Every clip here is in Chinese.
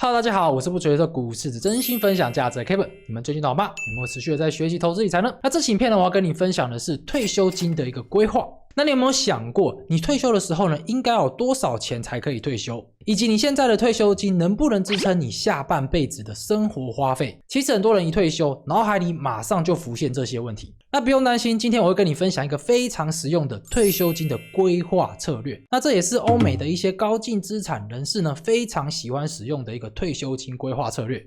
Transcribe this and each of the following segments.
Hello， 大家好，我是不觉得股市只真心分享价值的 Kevin。你们最近好吗？有没有持续的在学习投资理财呢？那这期影片呢，我要跟你分享的是退休金的一个规划。那你有没有想过，你退休的时候呢，应该要有多少钱才可以退休？以及你现在的退休金能不能支撑你下半辈子的生活花费？其实很多人一退休，脑海里马上就浮现这些问题。那不用担心，今天我会跟你分享一个非常实用的退休金的规划策略。那这也是欧美的一些高净资产人士呢，非常喜欢使用的一个退休金规划策略。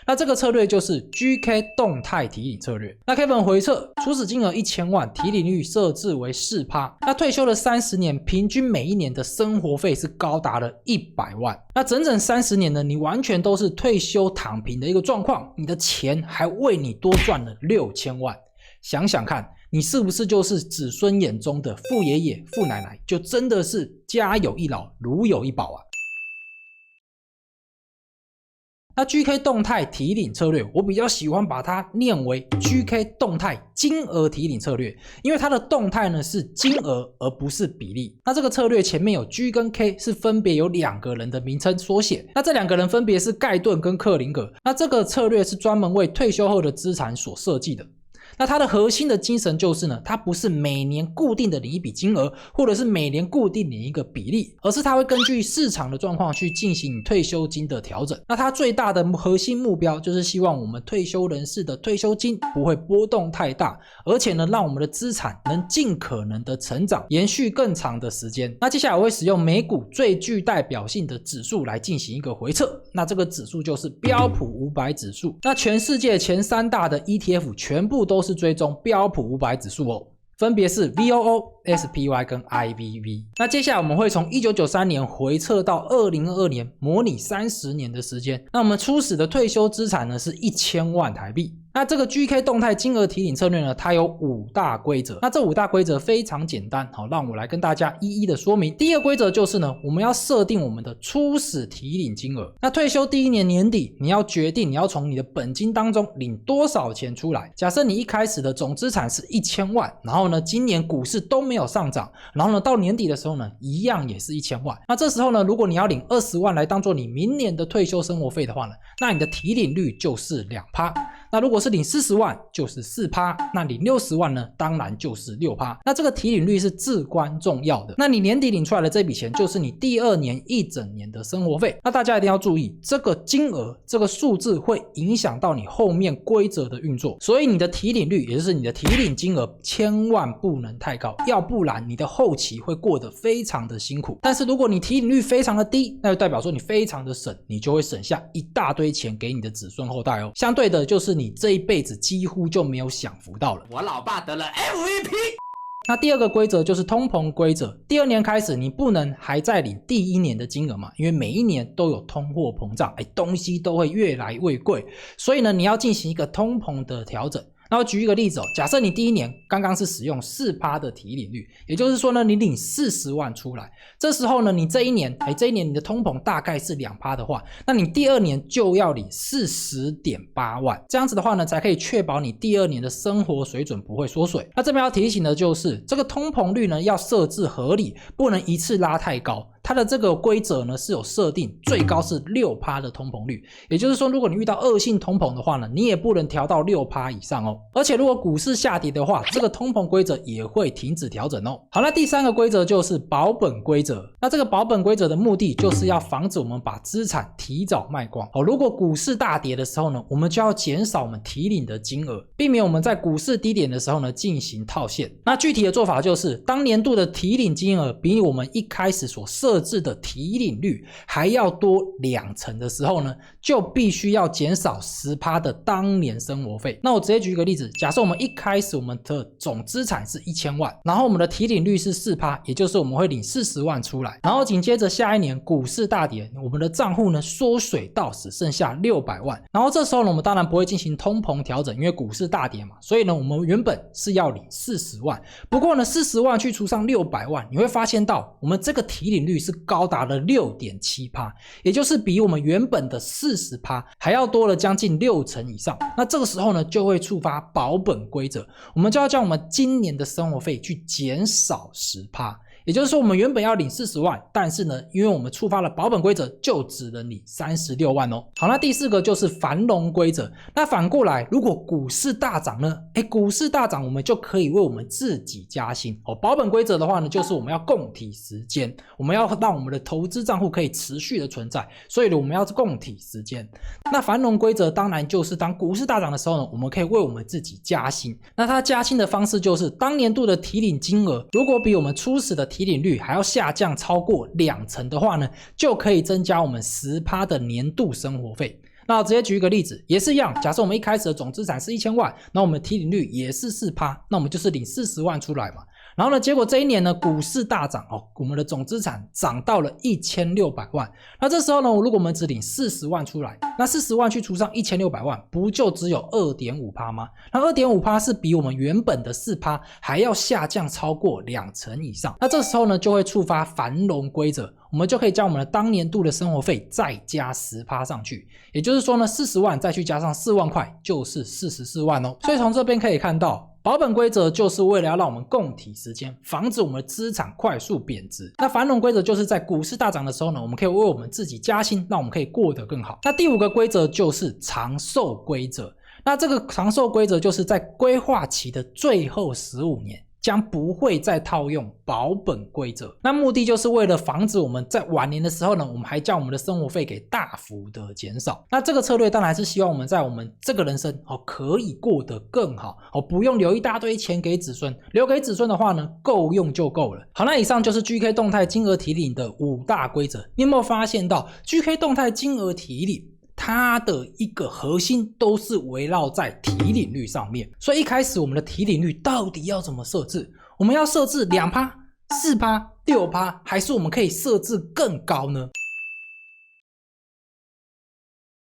那这个策略就是 GK 动态提领策略。那 Kevin 回测，初始金额1000万，提领率设置为 4%。那退休了30年，平均每一年的生活费是高达了100万。那整整30年呢，你完全都是退休躺平的一个状况，你的钱还为你多赚了6000万。想想看，你是不是就是子孙眼中的富爷爷、富奶奶，就真的是家有一老，如有一宝啊。那 GK 动态提领策略，我比较喜欢把它念为 GK 动态金额提领策略，因为它的动态呢是金额而不是比例。那这个策略前面有 G 跟 K 是分别有2个人的名称缩写，那这2个人分别是盖顿跟克林格。那这个策略是专门为退休后的资产所设计的。那它的核心的精神就是呢，它不是每年固定的领一笔金额，或者是每年固定领一个比例，而是它会根据市场的状况去进行退休金的调整。那它最大的核心目标就是希望我们退休人士的退休金不会波动太大，而且呢，让我们的资产能尽可能的成长，延续更长的时间。那接下来我会使用美股最具代表性的指数来进行一个回测，那这个指数就是标普500指数。那全世界前3大的 ETF 全部都是追踪标普500指数哦，分别是 VOO、SPY 跟 IVV。那接下来我们会从1993年回测到2022年，模拟30年的时间。那我们初始的退休资产呢是1000万台币。那这个 GK 动态金额提领策略呢，它有5大规则。那这5大规则非常简单，好，让我来跟大家一一的说明。第一个规则就是呢，我们要设定我们的初始提领金额。那退休第1年年底，你要决定你要从你的本金当中领多少钱出来。假设你一开始的总资产是1000万，然后呢，今年股市都没有上涨，然后呢，到年底的时候呢，一样也是1000万。那这时候呢，如果你要领20万来当做你明年的退休生活费的话呢，那你的提领率就是2%。那如果是领40万就是 4%， 那领60万呢，当然就是 6%。那这个提领率是至关重要的。那你年底领出来的这笔钱，就是你第2年一整年的生活费。那大家一定要注意，这个金额，这个数字会影响到你后面规则的运作。所以你的提领率，也就是你的提领金额，千万不能太高，要不然你的后期会过得非常的辛苦。但是如果你提领率非常的低，那就代表说你非常的省，你就会省下一大堆钱给你的子孙后代哦。相对的就是你这一辈子几乎就没有享福到了。我老爸得了 MVP。那第2个规则就是通膨规则。第2年开始，你不能还在领第1年的金额嘛，因为每一年都有通货膨胀，东西都会越来越贵，所以呢，你要进行一个通膨的调整。那我举一个例子哦，假设你第1年刚刚是使用 4% 的提领率，也就是说呢，你领40万出来，这时候呢，你这一年你的通膨大概是 2% 的话，那你第2年就要领 40.8 万，这样子的话呢，才可以确保你第2年的生活水准不会缩水。那这边要提醒的就是，这个通膨率呢要设置合理，不能一次拉太高。它的这个规则呢是有设定最高是 6% 的通膨率，也就是说，如果你遇到恶性通膨的话呢，你也不能调到 6% 以上哦。而且如果股市下跌的话，这个通膨规则也会停止调整哦。好，那第3个规则就是保本规则。那这个保本规则的目的就是要防止我们把资产提早卖光。如果股市大跌的时候呢，我们就要减少我们提领的金额，避免我们在股市低点的时候呢进行套现。那具体的做法就是，当年度的提领金额比我们一开始所设置的提领率还要多2成的时候呢，就必须要减少 10% 的当年生活费。那我直接举一个例子，假设我们一开始我们的总资产是1000万，然后我们的提领率是 4%， 也就是我们会领40万出来，然后紧接着下一年股市大跌，我们的账户呢缩水到只剩下600万，然后这时候呢，我们当然不会进行通膨调整，因为股市大跌嘛，所以呢，我们原本是要领40万，不过呢40万去除上600万，你会发现到我们这个提领率是高达了 6.7%， 也就是比我们原本的 40% 还要多了将近6成以上。那这个时候呢，就会触发保本规则，我们就要将我们今年的生活费去减少 10%。也就是说我们原本要领40万，但是呢，因为我们触发了保本规则，就只能领36万哦。好，那第4个就是繁荣规则。那反过来，如果股市大涨呢？股市大涨，我们就可以为我们自己加薪哦。保本规则的话呢，就是我们要共体时间，我们要让我们的投资账户可以持续的存在，所以呢，我们要共体时间。那繁荣规则当然就是当股市大涨的时候呢，我们可以为我们自己加薪。那它加薪的方式就是当年度的提领金额如果比我们初始的提领率还要下降超过20%的话呢，就可以增加我们10%的年度生活费。那直接举一个例子，也是一样，假设我们一开始的总资产是1000万，那我们提领率也是4%，那我们就是领40万出来嘛。然后呢，结果这一年呢，股市大涨哦，我们的总资产涨到了1600万。那这时候呢，如果我们只领40万出来，那40万去除上1600万，不就只有 2.5% 吗？那 2.5% 是比我们原本的 4% 还要下降超过20%以上。那这时候呢，就会触发繁荣规则，我们就可以将我们的当年度的生活费再加 10% 上去。也就是说呢，40万再去加上4万块，就是44万哦。所以从这边可以看到，保本规则就是为了要让我们共体时间，防止我们的资产快速贬值。那繁荣规则就是在股市大涨的时候呢，我们可以为我们自己加薪，让我们可以过得更好。那第5个规则就是长寿规则。那这个长寿规则就是在规划期的最后15年。将不会再套用保本规则，那目的就是为了防止我们在晚年的时候呢，我们还将我们的生活费给大幅的减少。那这个策略当然是希望我们在我们这个人生可以过得更好，不用留一大堆钱给子孙，留给子孙的话呢，够用就够了。好，那以上就是 GK 动态金额提领的5大规则。你有没有发现到 GK 动态金额提领它的一个核心都是围绕在提领率上面，所以一开始我们的提领率到底要怎么设置？我们要设置 2%、4%、6%，还是我们可以设置更高呢？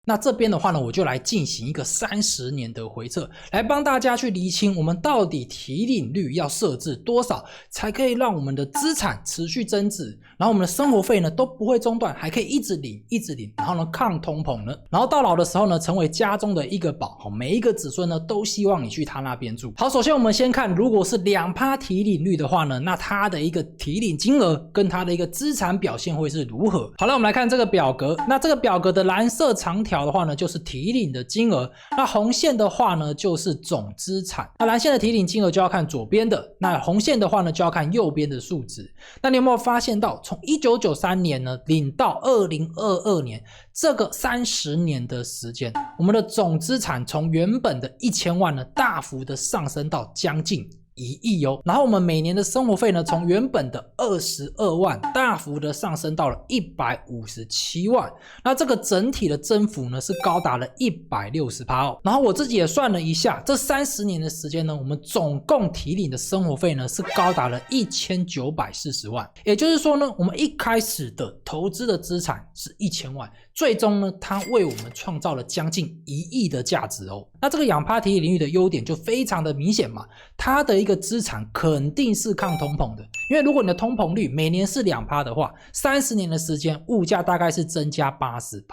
那这边的话呢，我就来进行一个30年的回测，来帮大家去厘清我们到底提领率要设置多少，才可以让我们的资产持续增值，然后我们的生活费呢都不会中断，还可以一直领一直领，然后呢抗通膨呢，然后到老的时候呢成为家中的一个宝，每一个子孙呢都希望你去他那边住。好，首先我们先看，如果是 2% 提领率的话呢，那它的一个提领金额跟它的一个资产表现会是如何？好了，我们来看这个表格，那这个表格的蓝色长条的话呢，就是提领的金额，那红线的话呢，就是总资产。那蓝线的提领金额就要看左边的，那红线的话呢，就要看右边的数值。那你有没有发现到，从1993年呢领到2022年这个30年的时间，我们的总资产从原本的1000万呢，大幅的上升到将近1亿哦，然后我们每年的生活费呢，从原本的22万大幅的上升到了157万，那这个整体的增幅呢是高达了160%哦。然后我自己也算了一下，这30年的时间呢，我们总共提领的生活费呢是高达了1940万，也就是说呢，我们一开始的投资的资产是1000万，最终呢，它为我们创造了将近1亿的价值哦。那这个2%提领率的优点就非常的明显嘛，它的一个资产肯定是抗通膨的，因为如果你的通膨率每年是2%的话，30年的时间物价大概是增加80%，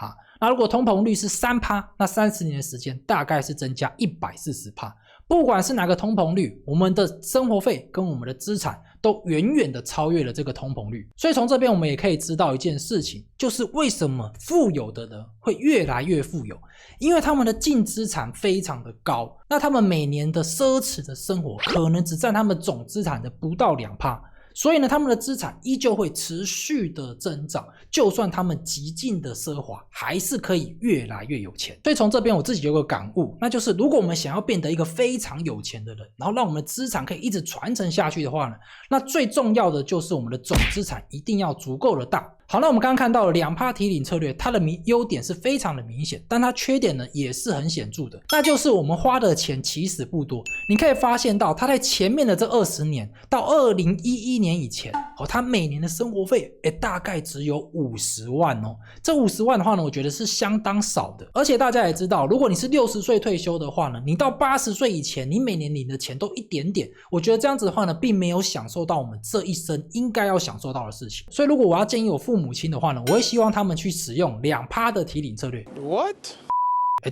那如果通膨率是3%，那30年的时间大概是增加140%。不管是哪个通膨率，我们的生活费跟我们的资产都远远的超越了这个通膨率。所以从这边我们也可以知道一件事情，就是为什么富有的人会越来越富有，因为他们的净资产非常的高，那他们每年的奢侈的生活可能只占他们总资产的不到 2%。所以呢，他们的资产依旧会持续的增长，就算他们极尽的奢华，还是可以越来越有钱。所以从这边我自己有个感悟，那就是如果我们想要变得一个非常有钱的人，然后让我们的资产可以一直传承下去的话呢，那最重要的就是我们的总资产一定要足够的大。好，那我们刚刚看到了2%提领策略，它的优点是非常的明显，但它缺点呢也是很显著的，那就是我们花的钱其实不多。你可以发现到，它在前面的这20年到2011年以前，它每年的生活费大概只有50万哦。这50万的话呢，我觉得是相当少的。而且大家也知道，如果你是60岁退休的话呢，你到80岁以前，你每年领的钱都一点点，我觉得这样子的话呢，并没有享受到我们这一生应该要享受到的事情。所以如果我要建议我父母亲的话呢，我会希望他们去使用2%的提领策略。 What？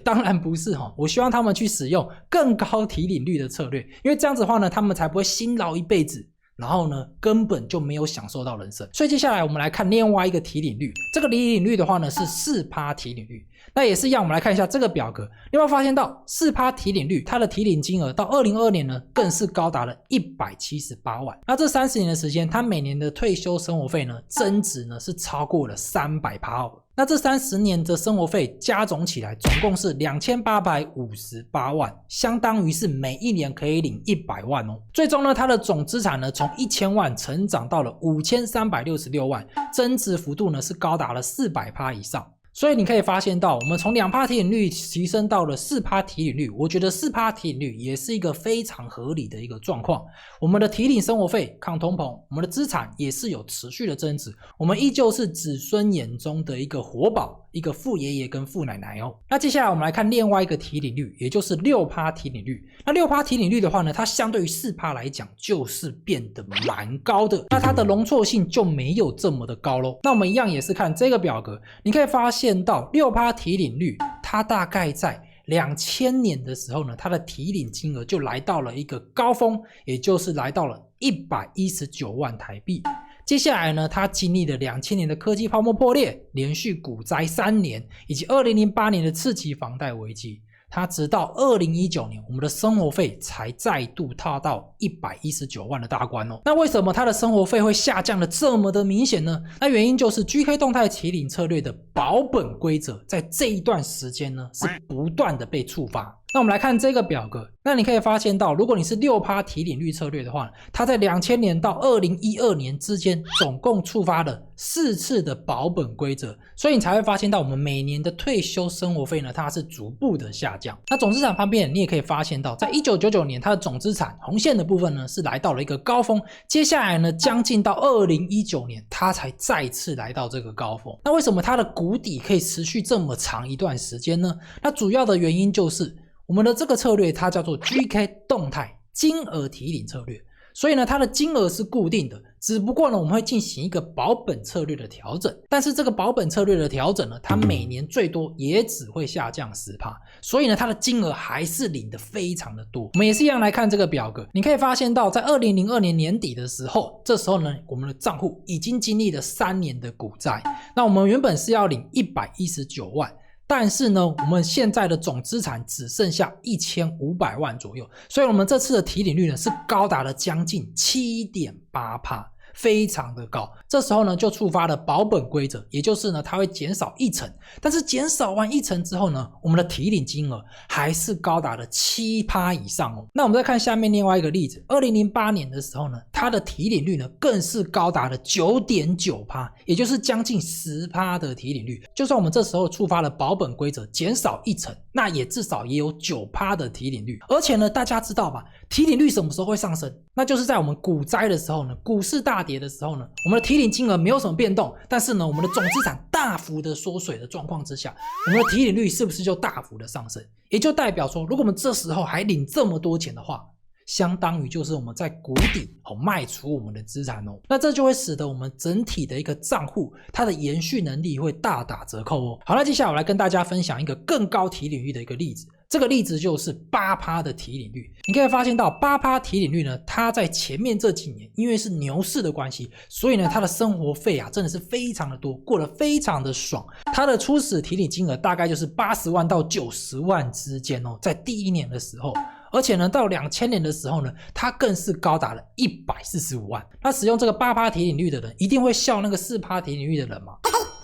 当然不是我希望他们去使用更高提领率的策略，因为这样子的话呢，他们才不会辛劳一辈子，然后呢根本就没有享受到人生。所以接下来我们来看另外一个提领率，这个提领率的话呢是 4% 提领率。那也是一样，我们来看一下这个表格，你有没有发现到 4% 提领率，它的提领金额到2022年呢更是高达了178万。那这30年的时间，它每年的退休生活费呢增值呢是超过了300%哦。那这30年的生活费加总起来总共是2858万，相当于是每一年可以领100万哦。最终呢，它的总资产呢从1000万成长到了5366万，增值幅度呢是高达了400%以上。所以你可以发现到，我们从2%提领率提升到了4%提领率，我觉得4%提领率也是一个非常合理的一个状况。我们的提领生活费抗通膨，我们的资产也是有持续的增值，我们依旧是子孙眼中的一个活宝，一个富爷爷跟富奶奶哦。那接下来我们来看另外一个提领率，也就是 6% 提领率。那 6% 提领率的话呢，它相对于 4% 来讲就是变得蛮高的，那它的容错性就没有这么的高咯。那我们一样也是看这个表格，你可以发现到 6% 提领率，它大概在2000年的时候呢，它的提领金额就来到了一个高峰，也就是来到了119万台币。接下来呢，它经历了2000年的科技泡沫破裂，连续股灾3年，以及2008年的次级房贷危机。它直到2019年，我们的生活费才再度踏到119万的大关哦。那为什么它的生活费会下降的这么的明显呢？那原因就是 GK 动态提领策略的保本规则在这一段时间呢是不断的被触发。那我们来看这个表格，那你可以发现到，如果你是 6% 提领率策略的话，它在2000年到2012年之间总共触发了4次的保本规则，所以你才会发现到我们每年的退休生活费呢，它是逐步的下降。那总资产方面，你也可以发现到，在1999年它的总资产红线的部分呢是来到了一个高峰，接下来呢将近到2019年它才再次来到这个高峰。那为什么它的谷底可以持续这么长一段时间呢？那主要的原因就是我们的这个策略它叫做 GK 动态金额提领策略，所以呢它的金额是固定的，只不过呢我们会进行一个保本策略的调整，但是这个保本策略的调整呢，它每年最多也只会下降 10%， 所以呢它的金额还是领的非常的多。我们也是一样来看这个表格，你可以发现到在2002年年底的时候，这时候呢我们的账户已经经历了3年的股灾，那我们原本是要领119万，但是呢我们现在的总资产只剩下1500万左右，所以我们这次的提领率呢是高达了将近 7.8%，非常的高。这时候呢就触发了保本规则，也就是呢它会减少1成，但是减少完1成之后呢，我们的提领金额还是高达了 7% 以上哦。那我们再看下面另外一个例子，2008年的时候呢，它的提领率呢更是高达了 9.9%， 也就是将近 10% 的提领率。就算我们这时候触发了保本规则，减少1成，那也至少也有 9% 的提领率。而且呢大家知道吧，提领率什么时候会上升？那就是在我们股灾的时候呢，股市大跌的时候呢，我们的提领金额没有什么变动，但是呢我们的总资产大幅的缩水的状况之下，我们的提领率是不是就大幅的上升？也就代表说，如果我们这时候还领这么多钱的话，相当于就是我们在谷底卖出我们的资产哦，那这就会使得我们整体的一个账户它的延续能力会大打折扣哦。好，那接下来我来跟大家分享一个更高提领率的一个例子，这个例子就是 8% 的提领率。你可以发现到 8% 提领率呢，它在前面这几年因为是牛市的关系，所以呢它的生活费啊真的是非常的多，过得非常的爽。它的初始提领金额大概就是80万到90万之间哦，在第1年的时候。而且呢到2000年的时候呢，它更是高达了145万。那使用这个 8% 提领率的人一定会笑那个 4% 提领率的人吗？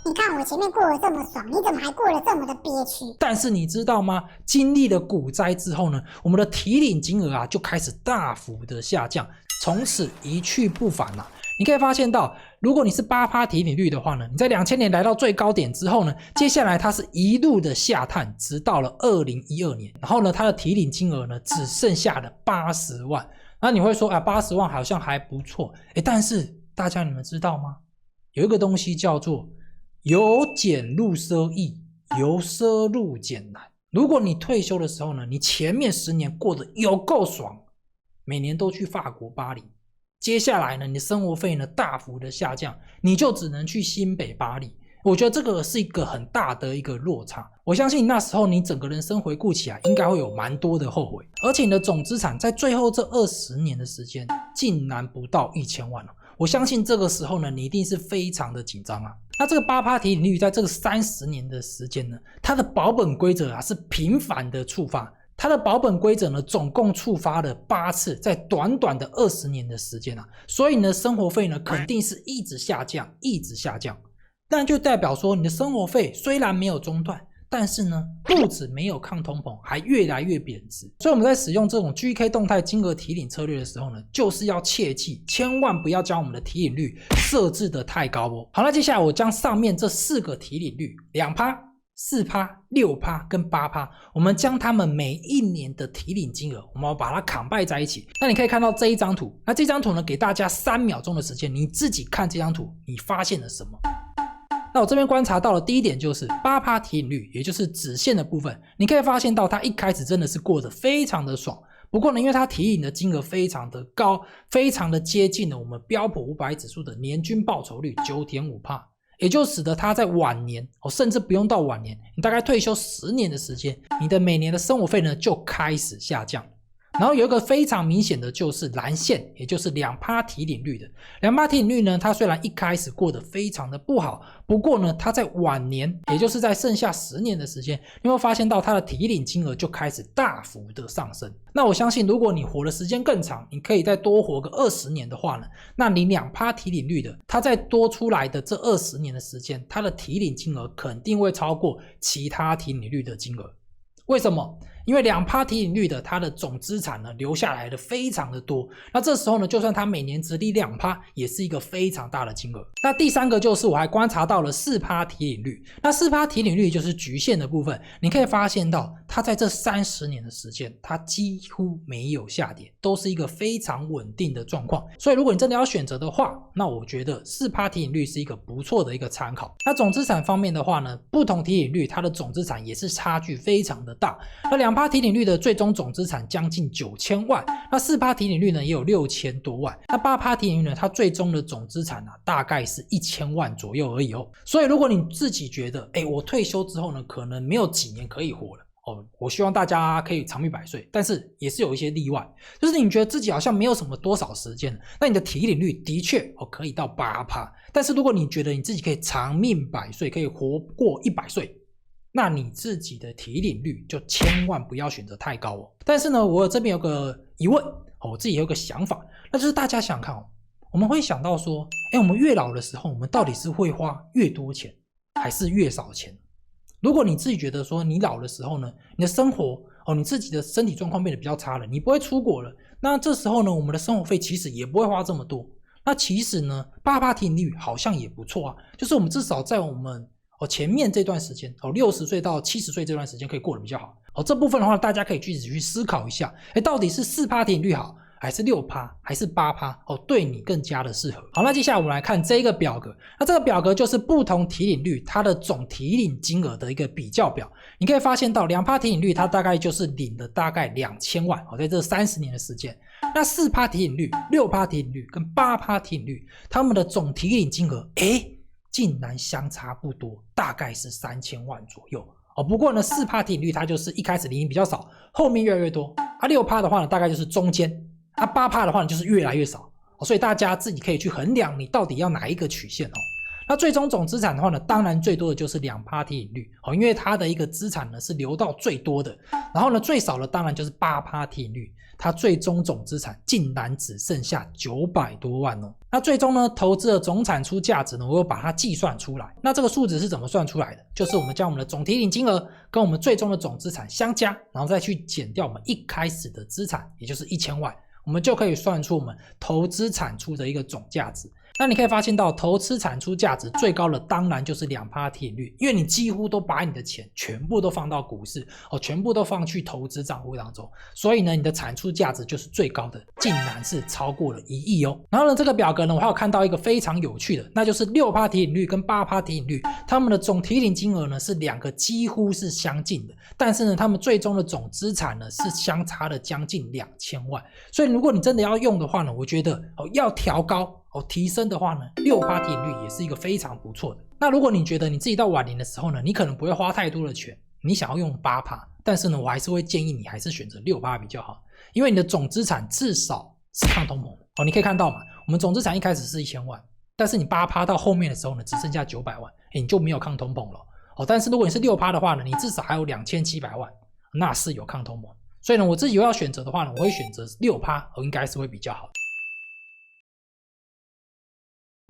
你看我前面过得这么爽，你怎么还过得这么的憋屈？但是你知道吗？经历了股灾之后呢，我们的提领金额啊就开始大幅的下降，从此一去不返了。你可以发现到，如果你是 8% 提领率的话呢，你在2000年来到最高点之后呢，接下来它是一路的下探，直到了2012年，然后呢它的提领金额呢只剩下了80万。那你会说啊，80万好像还不错，但是大家你们知道吗？有一个东西叫做由俭入奢易，由奢入俭难。如果你退休的时候呢，你前面10年过得有够爽，每年都去法国巴黎，接下来呢你的生活费呢大幅的下降，你就只能去新北巴黎。我觉得这个是一个很大的一个落差。我相信那时候你整个人生回顾起来，应该会有蛮多的后悔。而且你的总资产在最后这20年的时间，竟然不到1000万了。我相信这个时候呢，你一定是非常的紧张啊。那这个8%提领率在这个30年的时间呢，它的保本规则是频繁的触发。它的保本规则呢，总共触发了8次，在短短的20年的时间啊，所以你的生活费呢，肯定是一直下降，一直下降。但就代表说，你的生活费虽然没有中断，但是呢，不止没有抗通膨，还越来越贬值。所以我们在使用这种 GK 动态金额提领策略的时候呢，就是要切记，千万不要将我们的提领率设置的太高哦。好，那接下来我将上面这4个提领率2%、4%、6%跟8%，我们将它们每一年的提领金额，我们要把它combine在一起。那你可以看到这一张图，那这张图呢，给大家3秒钟的时间，你自己看这张图，你发现了什么？那我这边观察到的第一点就是8%提领率，也就是直线的部分，你可以发现到它一开始真的是过得非常的爽。不过呢，因为它提领的金额非常的高，非常的接近了我们标普500指数的年均报酬率 9.5%， 也就使得它在晚年甚至不用到晚年，你大概退休10年的时间，你的每年的生活费呢就开始下降。然后有一个非常明显的就是蓝线，也就是2%提领率的。2%提领率呢，它虽然一开始过得非常的不好，不过呢，它在晚年，也就是在剩下10年的时间，你会发现到它的提领金额就开始大幅的上升。那我相信，如果你活的时间更长，你可以再多活个20年的话呢，那你2%提领率的，它再多出来的这20年的时间，它的提领金额肯定会超过其他提领率的金额。为什么？因为2%提领率的它的总资产呢留下来的非常的多，那这时候呢，就算它每年殖利2%，也是一个非常大的金额。那第3个就是我还观察到了4%提领率，那4%提领率就是局限的部分，你可以发现到它在这30年的时间，它几乎没有下跌，都是一个非常稳定的状况。所以如果你真的要选择的话，那我觉得4%提领率是一个不错的一个参考。那总资产方面的话呢，不同提领率它的总资产也是差距非常的大。那2%提领率的最终总资产将近9000万，那4%提领率呢也有6000多万，那8%提领率呢，它最终的总资产大概是1000万左右而已哦。所以如果你自己觉得，我退休之后呢，可能没有几年可以活了。我希望大家可以长命百岁，但是也是有一些例外，就是你觉得自己好像没有什么多少时间，那你的提领率的确可以到8%，但是如果你觉得你自己可以长命百岁，可以活过100岁，那你自己的提领率就千万不要选择太高哦。但是呢，我这边有个疑问，我自己有个想法，那就是大家想看我们会想到说，我们越老的时候，我们到底是会花越多钱，还是越少钱？如果你自己觉得说你老的时候呢，你的生活你自己的身体状况变得比较差了，你不会出国了，那这时候呢，我们的生活费其实也不会花这么多。那其实呢，8%提领率好像也不错啊，就是我们至少在我们前面这段时间60岁到70岁这段时间可以过得比较好。这部分的话，大家可以去思考一下，到底是4%提领率好，还是6%，还是8%对你更加的适合。好，那接下来我们来看这个表格。那这个表格就是不同提领率它的总提领金额的一个比较表。你可以发现到2%提领率它大概就是领了大概2000万在这30年的时间。那4%提领率、6%提领率跟8%提领率，他们的总提领金额竟然相差不多，大概是3000万左右。不过呢，4%提领率它就是一开始领比较少，后面越来越多。6% 的话呢，大概就是中间。8% 的话呢，就是越来越少。所以大家自己可以去衡量你到底要哪一个曲线。那最终总资产的话呢，当然最多的就是2%提领率，因为它的一个资产呢是流到最多的。然后呢，最少的当然就是8%提领率，它最终总资产竟然只剩下900多万哦。那最终呢，投资的总产出价值呢，我又把它计算出来。那这个数值是怎么算出来的？就是我们将我们的总提领金额跟我们最终的总资产相加，然后再去减掉我们一开始的资产，也就是1000万。我们就可以算出我们投资产出的一个总价值。那你可以发现到投资产出价值最高的当然就是2%提领率，因为你几乎都把你的钱全部都放到股市全部都放去投资账户当中，所以呢你的产出价值就是最高的，竟然是超过了1亿哦。然后呢这个表格呢我还有看到一个非常有趣的，那就是6%提领率跟8%提领率，他们的总提领金额呢是两个几乎是相近的，但是呢他们最终的总资产呢是相差了将近2000万。所以如果你真的要用的话呢，我觉得要调高提升的话呢，6%提领率也是一个非常不错的。那如果你觉得你自己到晚年的时候呢，你可能不会花太多的钱，你想要用8%，但是呢，我还是会建议你还是选择6%比较好，因为你的总资产至少是抗通膨的。你可以看到嘛，我们总资产一开始是1000万，但是你8%到后面的时候呢，只剩下900万，你就没有抗通膨了。但是如果你是6%的话呢，你至少还有2700万，那是有抗通膨。所以呢，我自己要选择的话呢，我会选择6%，应该是会比较好的。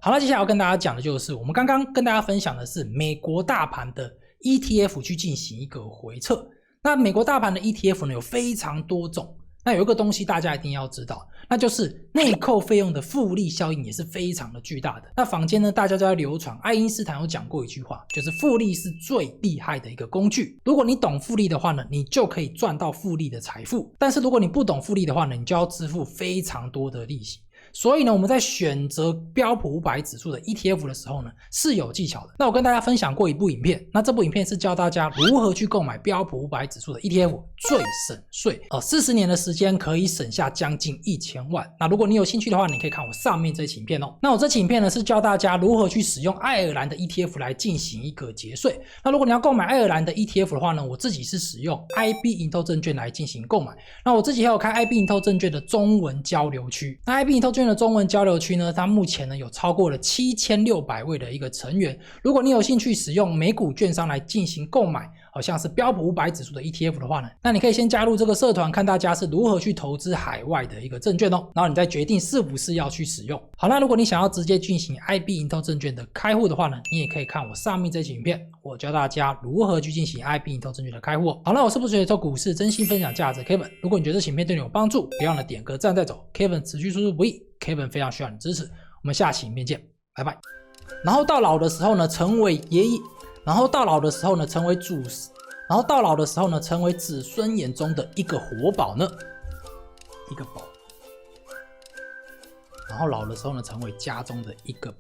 好，那接下来要跟大家讲的就是，我们刚刚跟大家分享的是美国大盘的 ETF 去进行一个回测。那美国大盘的 ETF 呢有非常多种，那有一个东西大家一定要知道，那就是内扣费用的复利效应也是非常的巨大的。那坊间呢，大家都在流传，爱因斯坦有讲过一句话，就是复利是最厉害的一个工具。如果你懂复利的话呢，你就可以赚到复利的财富。但是如果你不懂复利的话呢，你就要支付非常多的利息。所以呢，我们在选择标普500指数的 ETF 的时候呢，是有技巧的。那我跟大家分享过一部影片，那这部影片是教大家如何去购买标普500指数的 ETF 最省税，40年的时间可以省下将近1000万。那如果你有兴趣的话，你可以看我上面这期影片哦。那我这期影片呢是教大家如何去使用爱尔兰的 ETF 来进行一个节税。那如果你要购买爱尔兰的 ETF 的话呢，我自己是使用 IB 盈透证券来进行购买。那我自己还有开 IB 盈透证券的中文交流区。那 IB 盈透证券的中文交流区呢，它目前呢有超过了7600位的一个成员。如果你有兴趣使用美股券商来进行购买，好像是标普500指数的 ETF 的话呢，那你可以先加入这个社团，看大家是如何去投资海外的一个证券哦，然后你再决定是不是要去使用。好，那如果你想要直接进行 IB 盈透证券的开户的话呢，你也可以看我上面这期影片，我教大家如何去进行 IB 盈透证券的开户哦。好，那我是不是做股市真心分享价值 Kevin？ 如果你觉得这期影片对你有帮助，别忘了点个赞再走。Kevin 持续输出不易，Kevin 非常需要你支持。我们下期影片见，拜拜。然后到老的时候呢，成为爷爷；然后到老的时候呢，成为祖；然后到老的时候呢，成为子孙眼中的一个活宝呢，一个宝；然后老的时候呢，成为家中的一个宝。